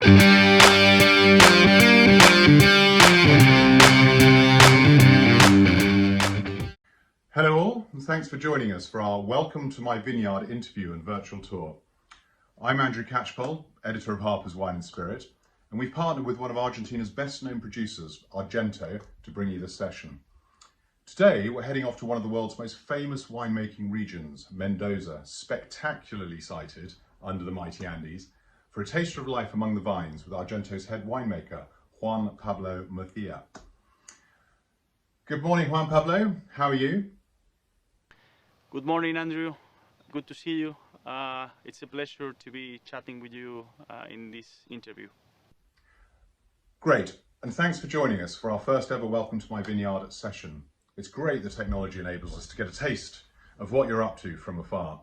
Hello all, and thanks for joining us for our Welcome to My Vineyard interview and virtual tour. I'm Andrew Catchpole, editor of Harpers Wine and Spirit, and we've partnered with one of Argentina's best known producers, Argento, to bring you this session. Today we're heading off to one of the world's most famous winemaking regions, Mendoza, spectacularly sited under the mighty Andes, for a taster of life among the vines with Argento's head winemaker, Juan Pablo Murgia. Good morning, Juan Pablo, how are you? Good morning, Andrew. Good to see you. It's a pleasure to be chatting with you in this interview. Great, and thanks for joining us for our first ever Welcome to My Vineyard session. It's great that technology enables us to get a taste of what you're up to from afar.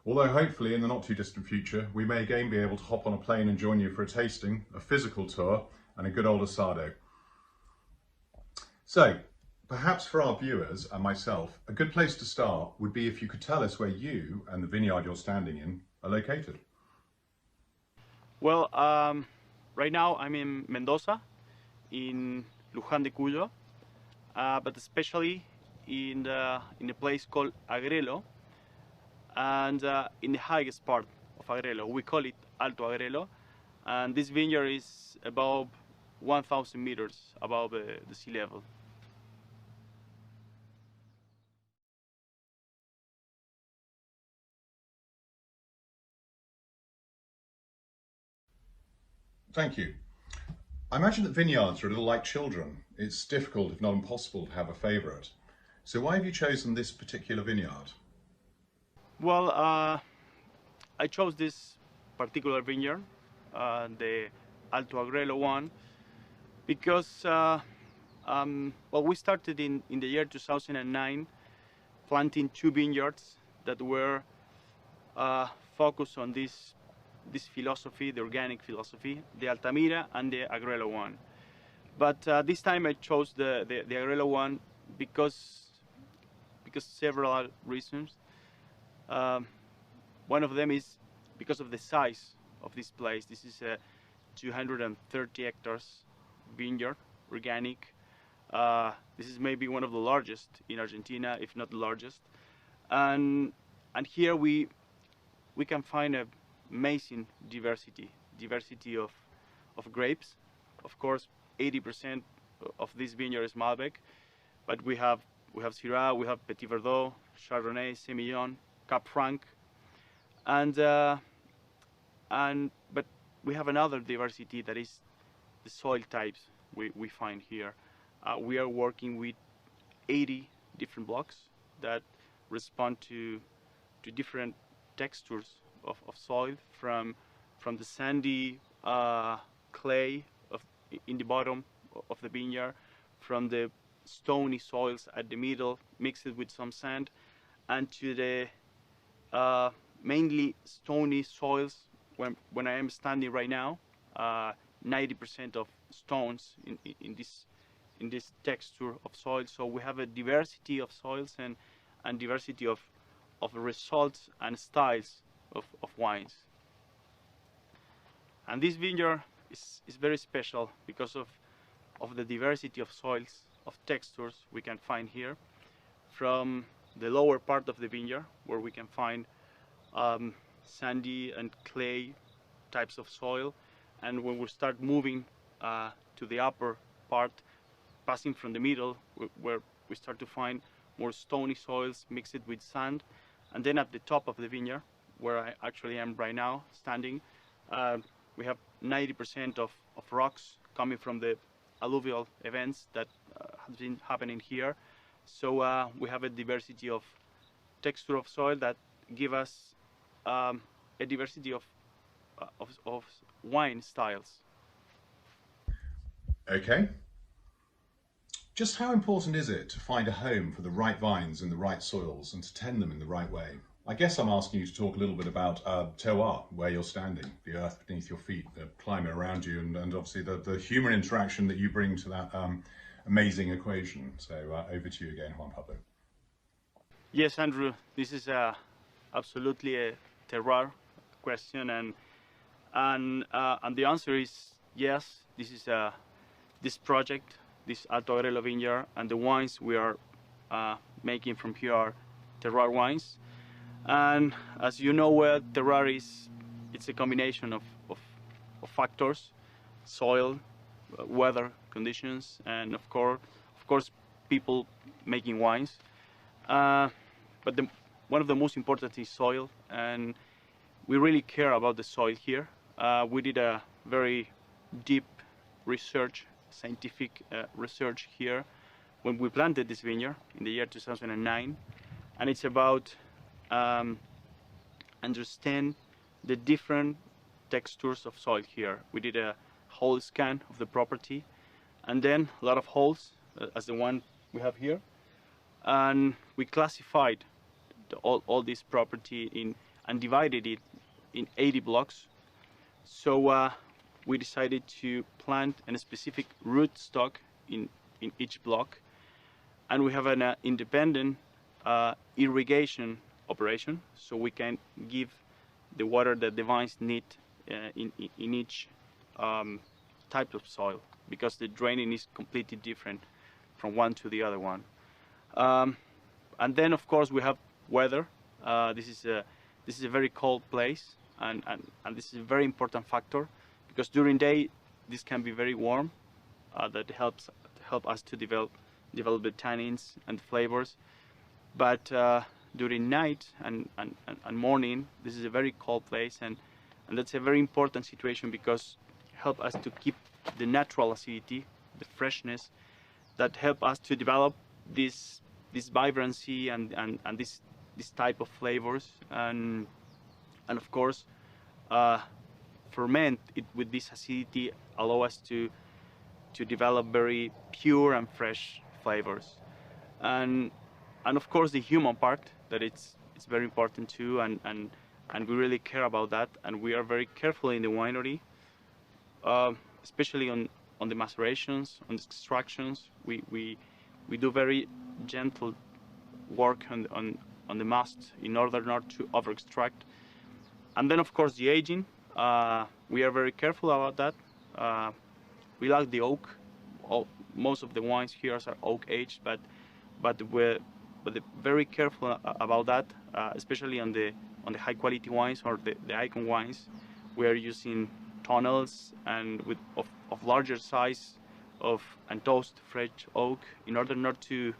Although hopefully in the not too distant future, we may again be able to hop on a plane and join you for a tasting, a physical tour, and a good old asado. So, perhaps for our viewers and myself, a good place to start would be if you could tell us where you and the vineyard you're standing in are located. Well, right now I'm in Mendoza, in Luján de Cuyo, but especially in a place called Agrelo, and in the highest part of Agrelo. We call it Alto Agrelo, and this vineyard is above 1,000 meters above the sea level. Thank you. I imagine that vineyards are a little like children. It's difficult, if not impossible, to have a favourite. So why have you chosen this particular vineyard? Well, I chose this particular vineyard, the Alto Agrelo one, because we started in the year 2009 planting two vineyards that were focused on this philosophy, the organic philosophy, the Altamira and the Agrelo one. But this time I chose the Agrelo one because several reasons. One of them is because of the size of this place. This is a 230 hectares vineyard, organic. This is maybe one of the largest in Argentina, if not the largest. And here we can find a amazing diversity of grapes. Of course, 80% of this vineyard is Malbec, but we have Syrah, we have Petit Verdot, Chardonnay, Semillon, Cap Franc, but we have another diversity that is the soil types we find here. We are working with 80 different blocks that respond to different textures of soil, from the sandy clay in the bottom of the vineyard, from the stony soils at the middle mixed with some sand, and to the mainly stony soils. When I am standing right now, 90% of stones in this texture of soil. So we have a diversity of soils and diversity of results and styles of wines. And this vineyard is very special because of the diversity of soils, of textures we can find here, from the lower part of the vineyard, where we can find sandy and clay types of soil, and when we start moving to the upper part, passing from the middle, where we start to find more stony soils mixed with sand, and then at the top of the vineyard, where I actually am right now standing, we have 90% of rocks coming from the alluvial events that have been happening here. So we have a diversity of texture of soil that give us a diversity of wine styles. Okay. Just how important is it to find a home for the right vines in the right soils and to tend them in the right way? I guess I'm asking you to talk a little bit about terroir, where you're standing, the earth beneath your feet, the climate around you, and obviously the human interaction that you bring to that amazing equation. So over to you again, Juan Pablo. Yes, Andrew, this is absolutely a terroir question, and And the answer is yes. This is this project, this Alto Agrelo vineyard, and the wines we are making from here are terroir wines. And as you know, terroir it's a combination of factors: soil, weather conditions, and of course, people making wines. But one of the most important is soil, and we really care about the soil here. We did a very deep research, scientific research here when we planted this vineyard in the year 2009, and it's about understand the different textures of soil here. We did a whole scan of the property, and then a lot of holes, as the one we have here, and we classified all this property and divided it in 80 blocks. So we decided to plant a specific rootstock in each block, and we have an independent irrigation operation, so we can give the water that the vines need in each type of soil, because the draining is completely different from one to the other one. And then of course we have weather. This is a very cold place, and this is a very important factor, because during day this can be very warm. That help us to develop the tannins and flavors. But during night and morning, this is a very cold place, and that's a very important situation, because help us to keep the natural acidity, the freshness, that help us to develop this vibrancy and this type of flavors, and of course ferment it with this acidity, allow us to develop very pure and fresh flavors. And of course the human part, that it's very important too, and we really care about that, and we are very careful in the winery, especially on the macerations, on the extractions. We do very gentle work on the mast in order not to over extract. And then of course the aging, we are very careful about that. We like the oak. Most of the wines here are oak aged, but we're very careful about that, especially on the high quality wines or the icon wines. We are using tunnels and of larger size and toast fresh oak, in order not to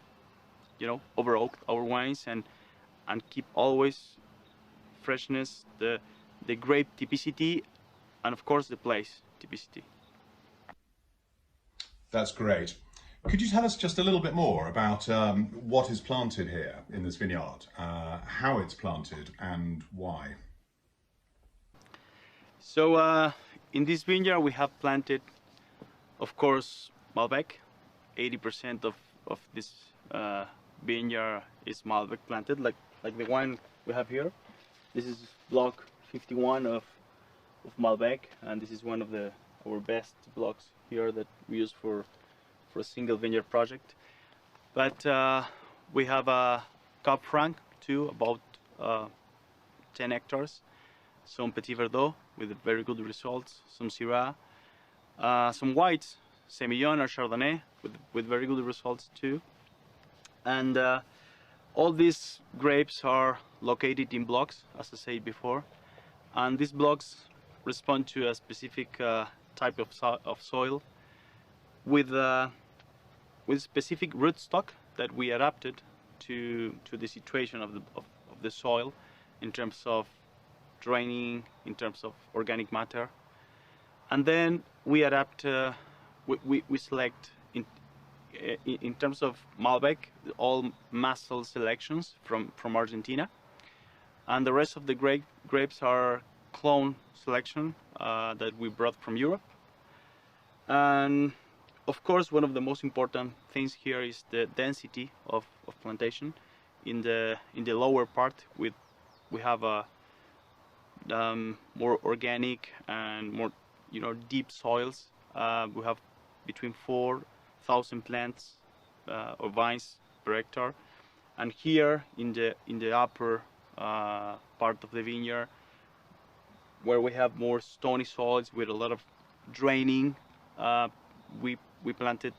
over oak our wines, and keep always freshness, the grape typicity, and of course the place typicity. That's great. Could you tell us just a little bit more about what is planted here in this vineyard, how it's planted and why? So in this vineyard we have planted, of course, Malbec. 80% of this vineyard is Malbec planted, like the one we have here. This is block 51 of Malbec, and this is one of our best blocks here that we use for a single vineyard project. But we have a Cab Franc too, about 10 hectares, some Petit Verdot with very good results, some Syrah, some whites, Semillon or Chardonnay with very good results too. And all these grapes are located in blocks, as I said before, and these blocks respond to a specific type of soil with specific rootstock that we adapted to the situation of the soil, in terms of draining, in terms of organic matter. And then we adapt, we select in terms of Malbec all muscle selections from Argentina, and the rest of the grapes are clone selection that we brought from Europe. And of course, one of the most important things here is the density of plantation. In the lower part, we have a more organic and more deep soils. We have between 4,000 plants or vines per hectare, and here in the upper part of the vineyard, where we have more stony soils with a lot of draining, we planted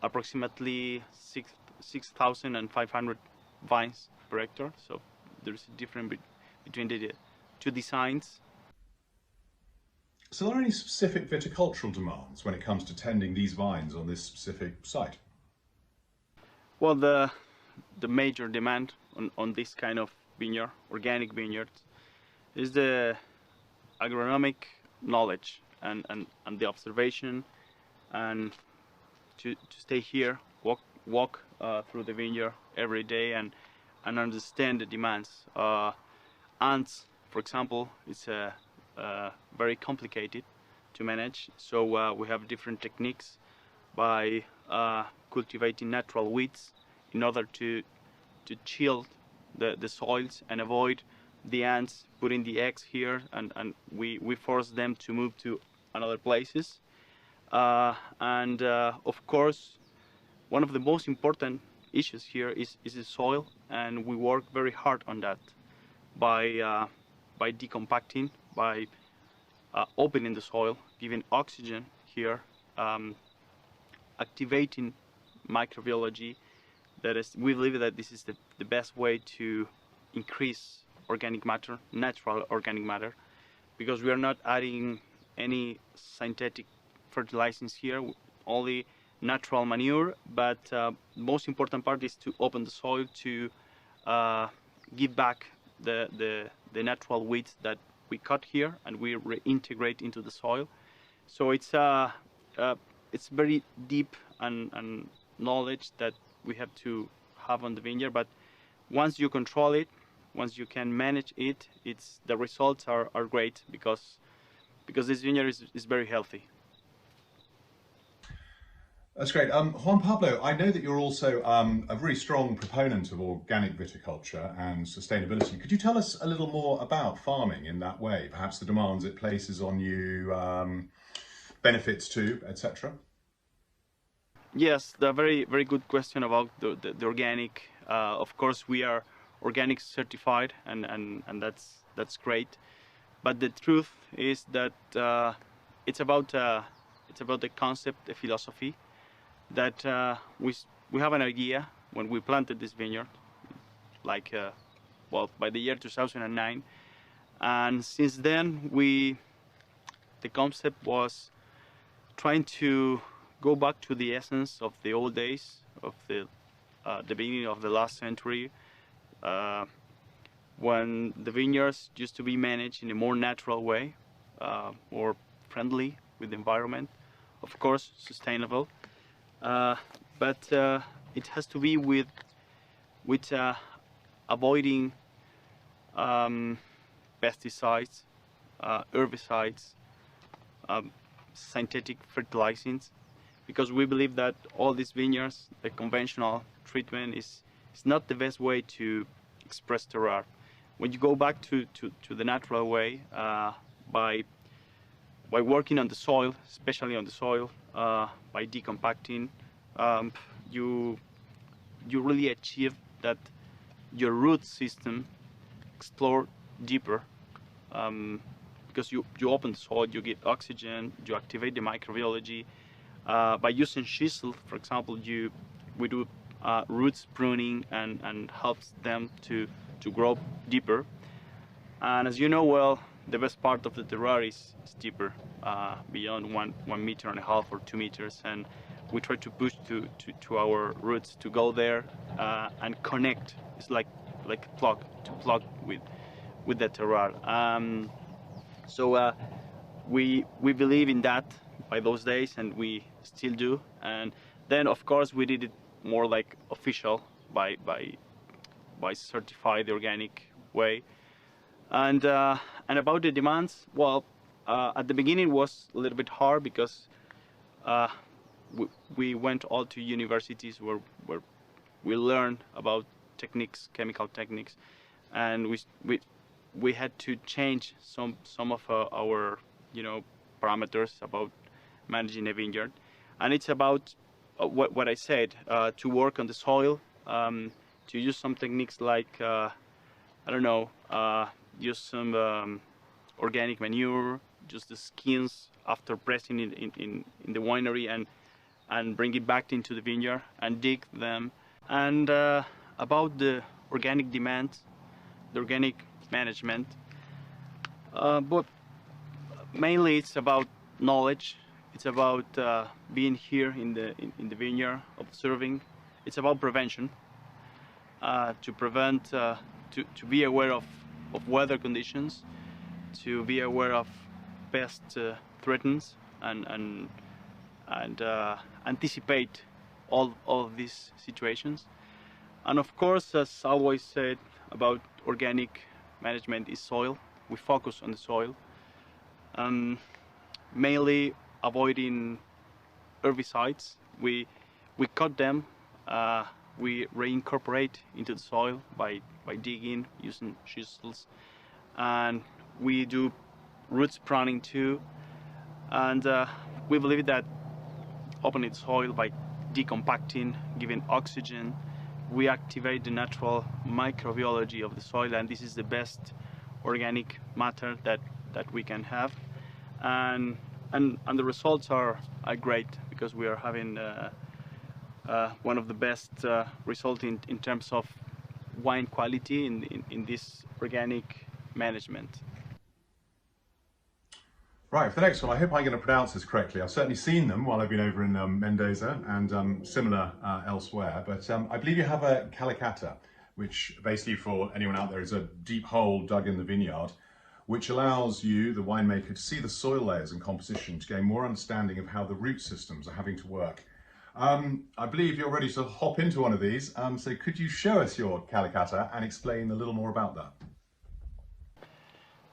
approximately 6,500 vines per hectare. So there's a difference between the two designs. So are there any specific viticultural demands when it comes to tending these vines on this specific site? Well, the major demand on this kind of vineyard, organic vineyards, is the agronomic knowledge and the observation, and to stay here, walk through the vineyard every day and understand the demands. Ants, for example, is very complicated to manage, so we have different techniques by cultivating natural weeds in order to chill the soils and avoid the ants putting the eggs here, and we force them to move to another places. Of course, one of the most important issues here is the soil, and we work very hard on that by decompacting, by opening the soil, giving oxygen here, activating microbiology. That is, we believe that this is the best way to increase organic matter, natural organic matter, because we are not adding any synthetic fertilizers here, only natural manure. But most important part is to open the soil to give back the natural weeds that we cut here and we reintegrate into the soil. So it's very deep and knowledge that we have to have on the vineyard. But once you control it, once you can manage it, the results are great, because this vineyard is very healthy. That's great. Juan Pablo, I know that you're also a very strong proponent of organic viticulture and sustainability. Could you tell us a little more about farming in that way? Perhaps the demands it places on you, benefits too, etc. Yes, the very good question about the organic. Of course, we are organic certified, and that's great. But the truth is that it's about the concept, the philosophy, that we have an idea when we planted this vineyard, like by the year 2009, and since then the concept was trying to go back to the essence of the old days of the beginning of the last century, when the vineyards used to be managed in a more natural way, more friendly with the environment, of course sustainable, but it has to be with avoiding pesticides, herbicides, synthetic fertilizers, because we believe that all these vineyards, the conventional treatment is not the best way to express terroir. When you go back to the natural way, by working on the soil, especially on the soil, by decompacting, you really achieve that your root system explore deeper, because you open the soil, you get oxygen, you activate the microbiology. By using chisel, for example, we do roots pruning and helps them to grow deeper. And as you know well, the best part of the terroir is deeper, beyond 1.5 meters or 2 meters, and we try to push to our roots to go there and connect. It's like a plug with the terroir. So we believe in that by those days, and we still do. And then of course we did it more like official by certified the organic way. And about the demands, well, at the beginning was a little bit hard, because we went all to universities where we learned about techniques, chemical techniques, and we had to change some of our parameters about managing a vineyard. And it's about what I said, to work on the soil, to use some techniques like use some organic manure, just the skins after pressing it in the winery, and bring it back into the vineyard and dig them. And about the organic demand, the organic management, but mainly it's about knowledge. It's about being here in the vineyard, observing. It's about prevention, to prevent, to be aware of weather conditions, to be aware of pest threats, and anticipate all of these situations. And of course, as I always said about organic management, is soil. We focus on the soil, mainly avoiding herbicides. We cut them. We reincorporate into the soil by digging, using chisels, and we do roots pruning too. And we believe that opening the soil by decompacting, giving oxygen, we activate the natural microbiology of the soil, and this is the best organic matter that we can have. And the results are great, because we are having one of the best results in terms of wine quality in this organic management. Right, for the next one, I hope I'm going to pronounce this correctly. I've certainly seen them while I've been over in Mendoza and similar elsewhere, but I believe you have a Calacatta, which basically, for anyone out there, is a deep hole dug in the vineyard, which allows you, the winemaker, to see the soil layers and composition, to gain more understanding of how the root systems are having to work. I believe you're ready to hop into one of these, so could you show us your Calacatta and explain a little more about that?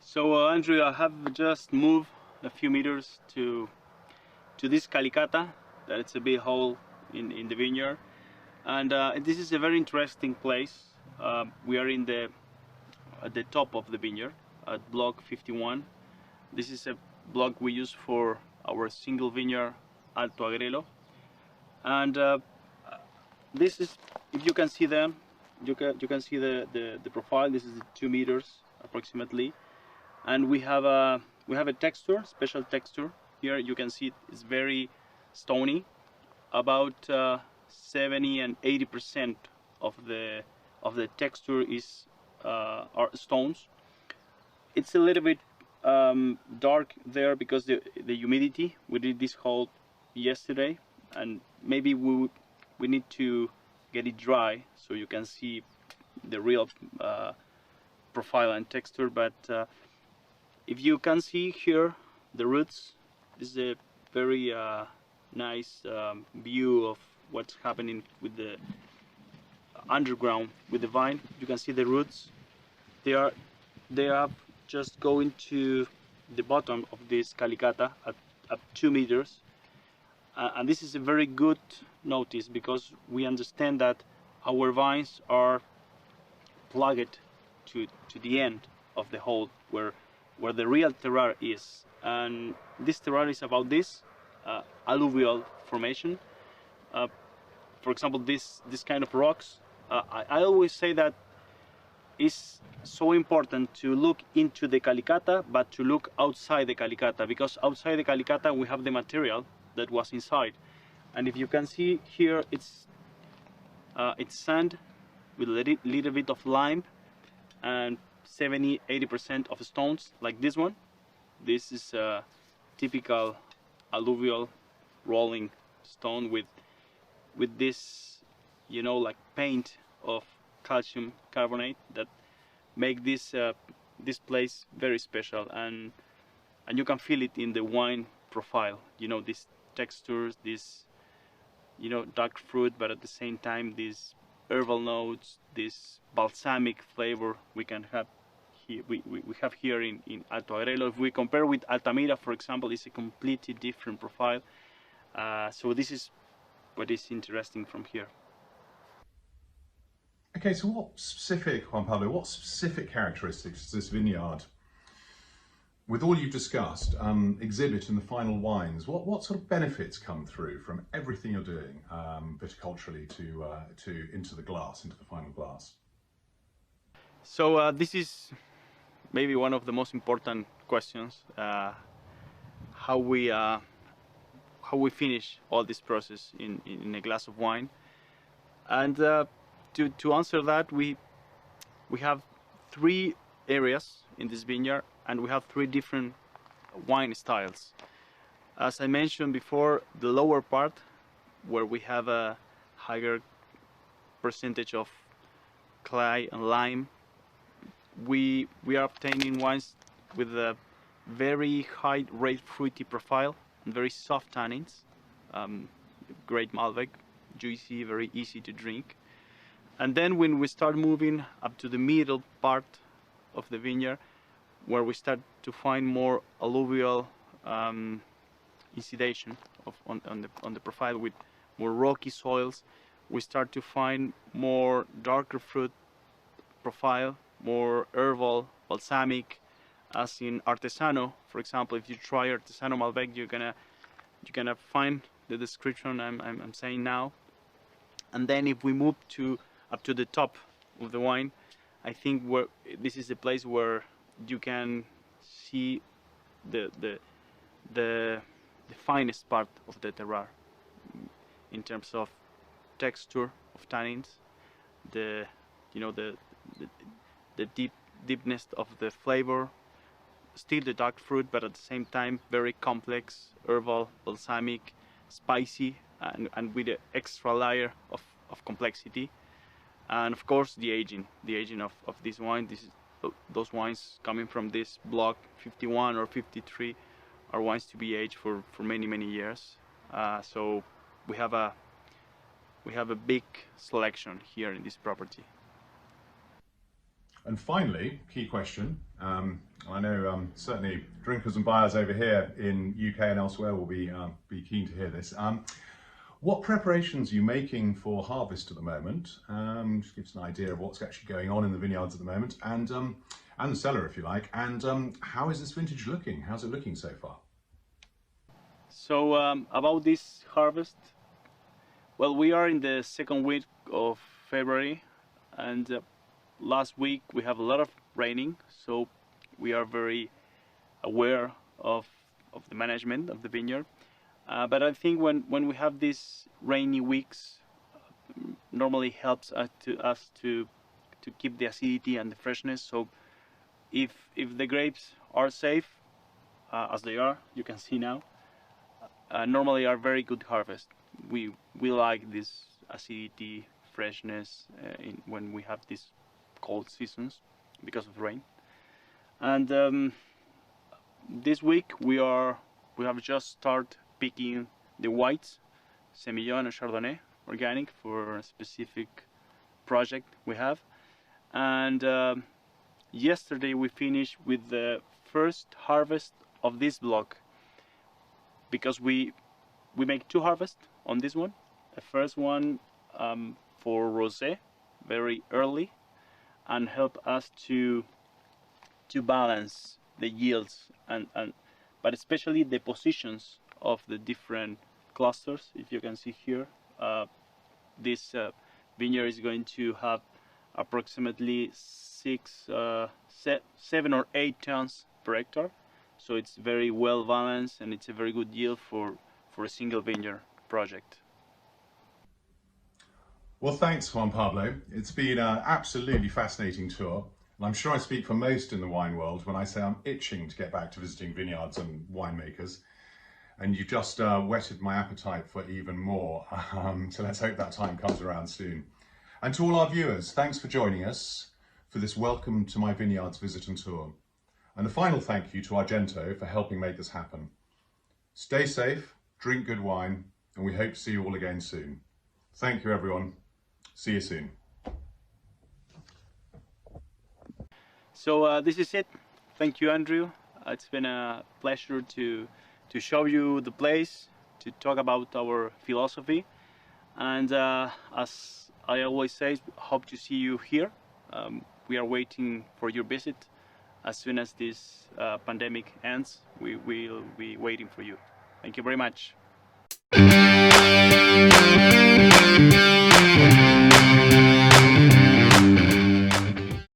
So Andrew, I have just moved a few meters to this Calacatta, that it's a big hole in the vineyard, and this is a very interesting place. We are at the top of the vineyard at block 51. This is a block we use for our single vineyard Alto Agrelo, and this is, if you can see them, you can see the profile. This is 2 meters approximately, and we have a texture, special texture. Here you can see it's very stony. About 70 and 80% of the texture are stones. It's a little bit dark there because the humidity. We did this hole yesterday, and maybe we need to get it dry so you can see the real profile and texture. But if you can see here the roots, this is a very nice view of what's happening with the underground with the vine. You can see the roots. They are just going to the bottom of this Calacatta at 2 meters, and this is a very good notice, because we understand that our vines are plugged to the end of the hole where the real terroir is. And this terroir is about this alluvial formation. For example, this kind of rocks. I always say that it's so important to look into the Calacatta, but to look outside the Calacatta, because outside the Calacatta we have the material that was inside. And if you can see here, it's sand with a little bit of lime and 70-80% of stones, like this one. This is a typical alluvial rolling stone with this, you know, like paint of calcium carbonate that make this place very special, and you can feel it in the wine profile. You know, these textures, this, you know, dark fruit, but at the same time these herbal notes, this balsamic flavor we can have here. We have here in Alto Agrelo. If we compare with Altamira, for example, it's a completely different profile. So this is what is interesting from here. Okay, so Juan Pablo, what specific characteristics does this vineyard, with all you've discussed, exhibit in the final wines? What sort of benefits come through from everything you're doing viticulturally to into the glass, into the final glass? So this is maybe one of the most important questions, how we finish all this process in a glass of wine. And to answer that, we have 3 areas in this vineyard, and we have 3 different wine styles. As I mentioned before, the lower part, where we have a higher percentage of clay and lime, we are obtaining wines with a very high red fruity profile and very soft tannins, great Malbec, juicy, very easy to drink. And then when we start moving up to the middle part of the vineyard, where we start to find more alluvial incidation on the profile with more rocky soils, we start to find more darker fruit profile, more herbal, balsamic, as in Artesano. For example, if you try Artesano Malbec, you're gonna find the description I'm saying now. And then if we move up to the top of the wine, I think this is the place where you can see the finest part of the terroir in terms of texture of tannins, the deepness of the flavor, still the dark fruit, but at the same time very complex, herbal, balsamic, spicy, and with an extra layer of complexity. And of course the aging of this wine. Those wines coming from this block 51 or 53 are wines to be aged for many years. So we have a big selection here in this property. And finally, key question. I know certainly drinkers and buyers over here in UK and elsewhere will be keen to hear this. What preparations are you making for harvest at the moment? Just give us an idea of what's actually going on in the vineyards at the moment, and the cellar, if you like. And how is this vintage looking? How's it looking so far? So about this harvest, well, we are in the 2nd week of February, and last week we have a lot of raining, so we are very aware of the management of the vineyard. But I think when we have these rainy weeks, normally helps us to keep the acidity and the freshness. So if the grapes are safe, as they are, you can see now, normally are very good harvest. We like this acidity, freshness when we have these cold seasons because of rain. And this week we have just started picking the whites, Semillon and Chardonnay, organic, for a specific project we have. And yesterday we finished with the first harvest of this block, because we make 2 harvests on this one. The first one for rosé, very early, and help us to balance the yields but especially the positions of the different clusters. If you can see here, this vineyard is going to have approximately 7 or 8 tons per hectare, so it's very well balanced, and it's a very good yield for a single vineyard project. Well, thanks, Juan Pablo. It's been an absolutely fascinating tour. And I'm sure I speak for most in the wine world when I say I'm itching to get back to visiting vineyards and winemakers. And you just whetted my appetite for even more. So let's hope that time comes around soon. And to all our viewers, thanks for joining us for this Welcome to My Vineyards visit and tour. And a final thank you to Argento for helping make this happen. Stay safe, drink good wine, and we hope to see you all again soon. Thank you, everyone. See you soon. So this is it. Thank you, Andrew. It's been a pleasure to show you the place, to talk about our philosophy, and as I always say, hope to see you here. We are waiting for your visit. As soon as this pandemic ends, we will be waiting for you. Thank you very much.